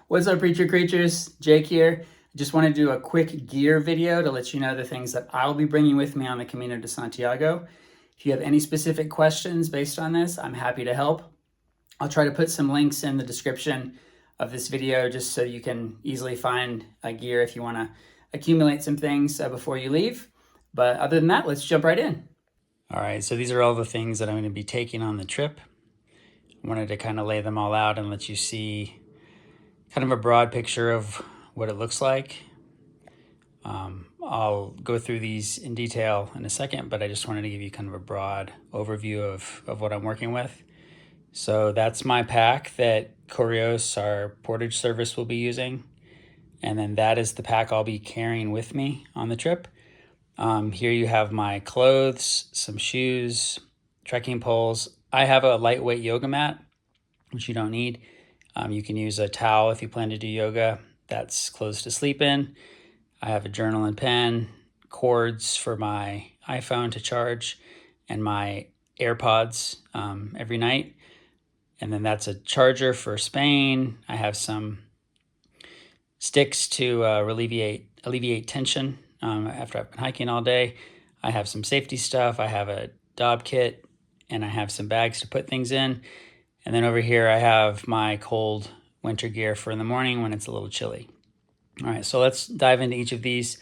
What's up, Preacher Creatures? Jake here. I just want to do a quick gear video to let you know the things that I'll be bringing with me on the Camino de Santiago. If you have any specific questions based on this, I'm happy to help. I'll try to put some links in the description of this video just so you can easily find gear if you want to accumulate some things before you leave. But other than that, let's jump right in. All right, so these are all the things that I'm going to be taking on the trip. I wanted to kind of lay them all out and let you see kind of a broad picture of what it looks like. I'll go through these in detail in a second, but I just wanted to give you kind of a broad overview of what I'm working with. So that's my pack that Correios, our portage service, will be using. And then that is the pack I'll be carrying with me on the trip. Here you have my clothes, some shoes, trekking poles. I have a lightweight yoga mat, which you don't need. You can use a towel if you plan to do yoga. That's clothes to sleep in. I have a journal and pen, cords for my iPhone to charge, and my AirPods every night. And then that's a charger for Spain. I have some sticks to alleviate tension after I've been hiking all day. I have some safety stuff. I have a Dob kit, and I have some bags to put things in. And then over here, I have my cold winter gear for in the morning when it's a little chilly. All right, so let's dive into each of these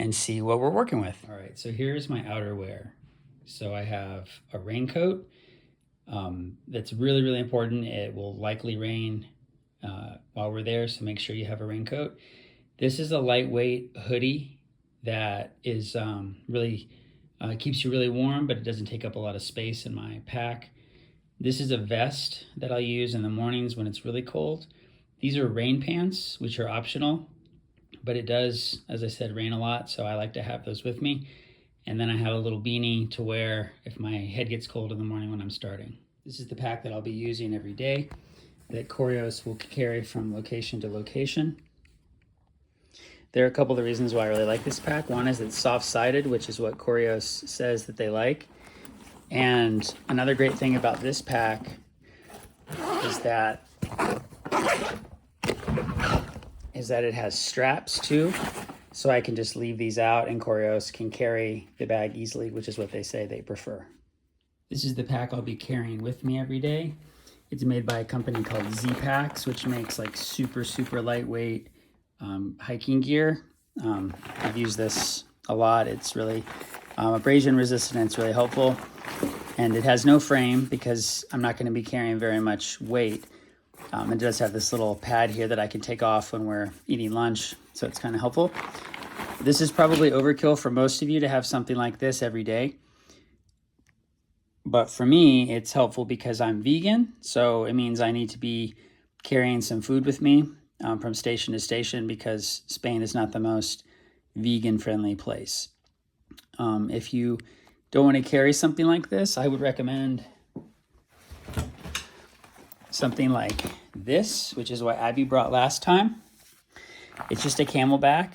and see what we're working with. All right, so here's my outerwear. So I have a raincoat. That's really, really important. It will likely rain while we're there, so make sure you have a raincoat. This is a lightweight hoodie that is really keeps you really warm, but it doesn't take up a lot of space in my pack. This is a vest that I'll use in the mornings when it's really cold. These are rain pants, which are optional, but it does, as I said, rain a lot, so I like to have those with me. And then I have a little beanie to wear if my head gets cold in the morning when I'm starting. This is the pack that I'll be using every day that Correios will carry from location to location. There are a couple of reasons why I really like this pack. One is it's soft-sided, which is what Correios says that they like. And another great thing about this pack is that it has straps too, so I can just leave these out and Correios can carry the bag easily, which is what they say they prefer. This is the pack I'll be carrying with me every day. It's made by a company called Z-Packs, which makes like super, super lightweight hiking gear. I've used this a lot. It's really abrasion resistant. It's really helpful. And it has no frame because I'm not going to be carrying very much weight. It does have this little pad here that I can take off when we're eating lunch, so it's kind of helpful. This is probably overkill for most of you to have something like this every day. But for me, it's helpful because I'm vegan, so it means I need to be carrying some food with me from station to station because Spain is not the most vegan-friendly place. If you don't want to carry something like this, I would recommend something like this, which is what Abby brought last time. It's just a camelback.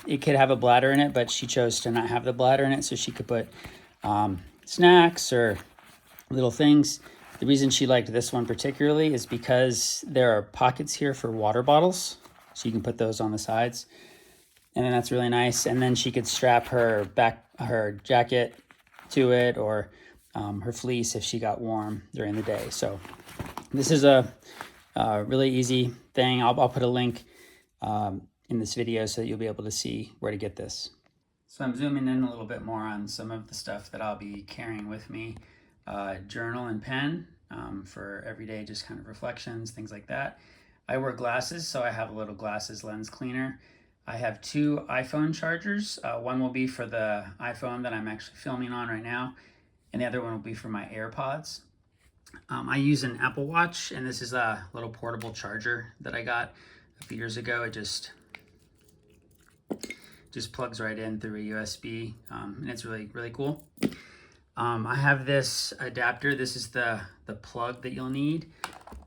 It could have a bladder in it, but she chose to not have the bladder in it so she could put snacks or little things. The reason she liked this one particularly is because there are pockets here for water bottles, so you can put those on the sides. And then that's really nice. And then she could strap her jacket to it or her fleece if she got warm during the day. So this is a really easy thing. I'll put a link in this video so that you'll be able to see where to get this. So I'm zooming in a little bit more on some of the stuff that I'll be carrying with me. Journal and pen for everyday just kind of reflections, things like that. I wear glasses, so I have a little glasses lens cleaner. I have 2 iPhone chargers. One will be for the iPhone that I'm actually filming on right now, and the other one will be for my AirPods. I use an Apple Watch, and this is a little portable charger that I got a few years ago. It just plugs right in through a USB, and it's really, really cool. I have this adapter. This is the plug that you'll need,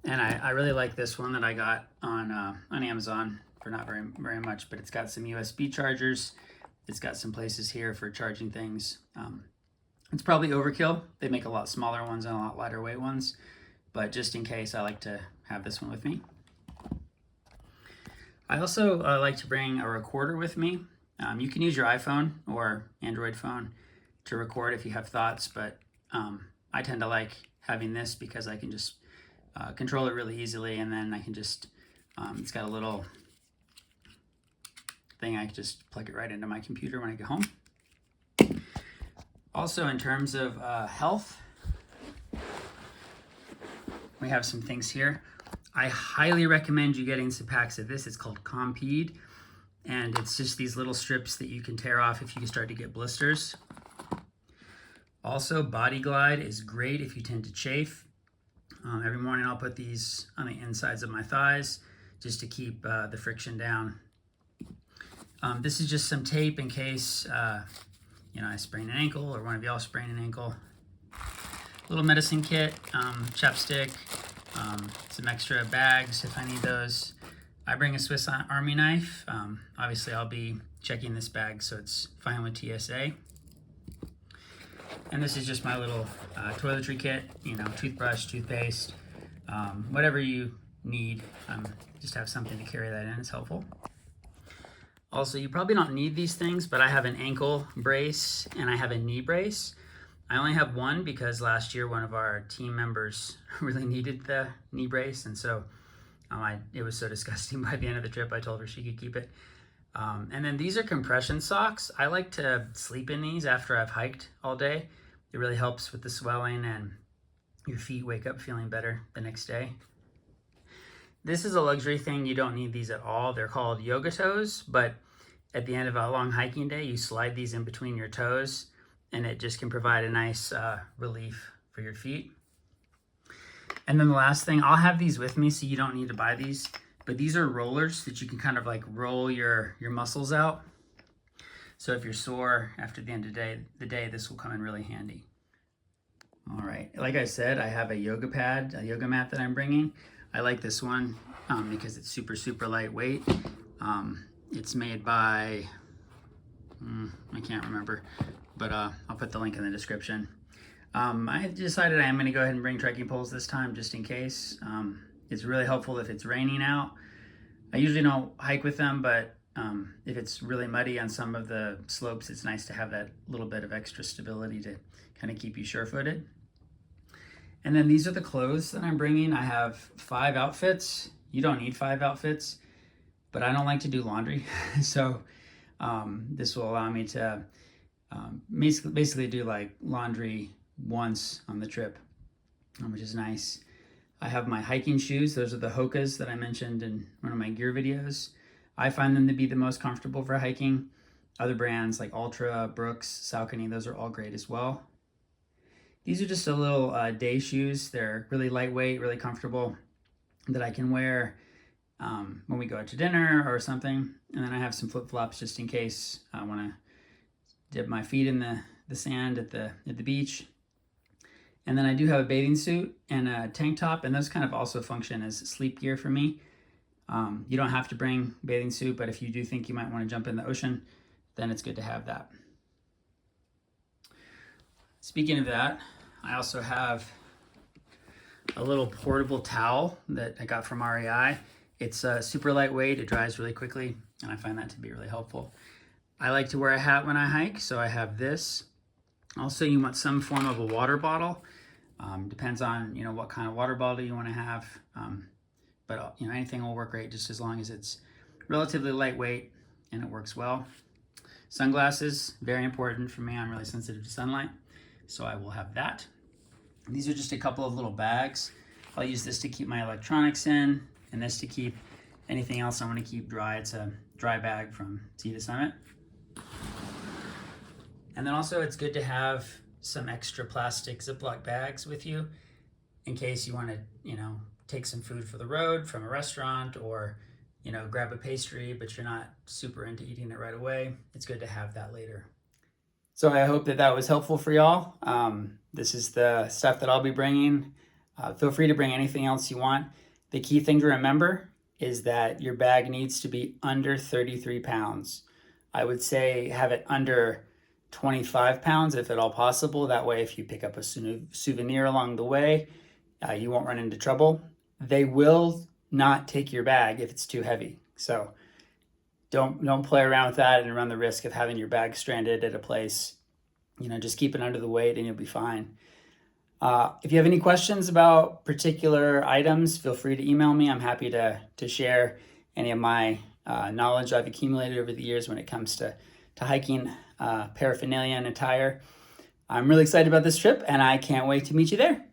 and I really like this one that I got on Amazon for not very much, but it's got some USB chargers. It's got some places here for charging things. It's probably overkill. They make a lot smaller ones and a lot lighter weight ones, but just in case, I like to have this one with me. I also like to bring a recorder with me. You can use your iPhone or Android phone to record if you have thoughts, but I tend to like having this because I can just control it really easily, and then I can just, it's got a little thing, I can just plug it right into my computer when I get home. Also, in terms of health, we have some things here. I highly recommend you getting some packs of this. It's called Compeed, and it's just these little strips that you can tear off if you start to get blisters. Also, Body Glide is great if you tend to chafe. Every morning I'll put these on the insides of my thighs just to keep the friction down. This is just some tape in case I sprain an ankle or one of y'all sprain an ankle. Little medicine kit, chapstick, some extra bags if I need those. I bring a Swiss Army knife. Obviously I'll be checking this bag so it's fine with TSA. And this is just my little toiletry kit, toothbrush, toothpaste, whatever you need. Just have something to carry that in, it's helpful. Also, you probably don't need these things, but I have an ankle brace and I have a knee brace. I only have one because last year one of our team members really needed the knee brace, and so it was so disgusting by the end of the trip I told her she could keep it. And then these are compression socks. I like to sleep in these after I've hiked all day. It really helps with the swelling and your feet wake up feeling better the next day. This is a luxury thing. You don't need these at all. They're called yoga toes, but at the end of a long hiking day, you slide these in between your toes, and it just can provide a nice relief for your feet. And then the last thing, I'll have these with me so you don't need to buy these, but these are rollers that you can kind of like roll your muscles out. So if you're sore after the end of the day, this will come in really handy. All right, like I said, I have a yoga mat that I'm bringing. I like this one because it's super, super lightweight. It's made by, I can't remember, but I'll put the link in the description. I decided I am gonna go ahead and bring trekking poles this time just in case. It's really helpful if it's raining out. I usually don't hike with them, but if it's really muddy on some of the slopes, it's nice to have that little bit of extra stability to kind of keep you sure-footed. And then these are the clothes that I'm bringing. I have 5 outfits. You don't need 5 outfits, but I don't like to do laundry. So this will allow me to basically do like laundry once on the trip, which is nice. I have my hiking shoes. Those are the Hokas that I mentioned in one of my gear videos. I find them to be the most comfortable for hiking. Other brands like Ultra, Brooks, Saucony, those are all great as well. These are just a little day shoes. They're really lightweight, really comfortable, that I can wear when we go out to dinner or something. And then I have some flip-flops just in case I want to dip my feet in the sand at the beach. And then I do have a bathing suit and a tank top, and those kind of also function as sleep gear for me. You don't have to bring a bathing suit, but if you do think you might want to jump in the ocean, then it's good to have that. Speaking of that, I also have a little portable towel that I got from REI. It's super lightweight, it dries really quickly, and I find that to be really helpful. I like to wear a hat when I hike, so I have this. Also, you want some form of a water bottle. Depends on what kind of water bottle you want to have, but anything will work great just as long as it's relatively lightweight and it works well. Sunglasses, very important for me. I'm really sensitive to sunlight, so I will have that. These are just a couple of little bags. I'll use this to keep my electronics in, and this to keep anything else I want to keep dry. It's a dry bag from sea to summit. And then also it's good to have some extra plastic Ziploc bags with you in case you want to, take some food for the road from a restaurant, or, grab a pastry, but you're not super into eating it right away. It's good to have that later. So I hope that was helpful for y'all. This is the stuff that I'll be bringing. Feel free to bring anything else you want. The key thing to remember is that your bag needs to be under 33 pounds. I would say have it under 25 pounds if at all possible. That way, if you pick up a souvenir along the way, you won't run into trouble. They will not take your bag if it's too heavy. So don't play around with that and run the risk of having your bag stranded at a place. Just keep it under the weight and you'll be fine. If you have any questions about particular items, feel free to email me. I'm happy to share any of my knowledge I've accumulated over the years when it comes to hiking paraphernalia and attire. I'm really excited about this trip, and I can't wait to meet you there.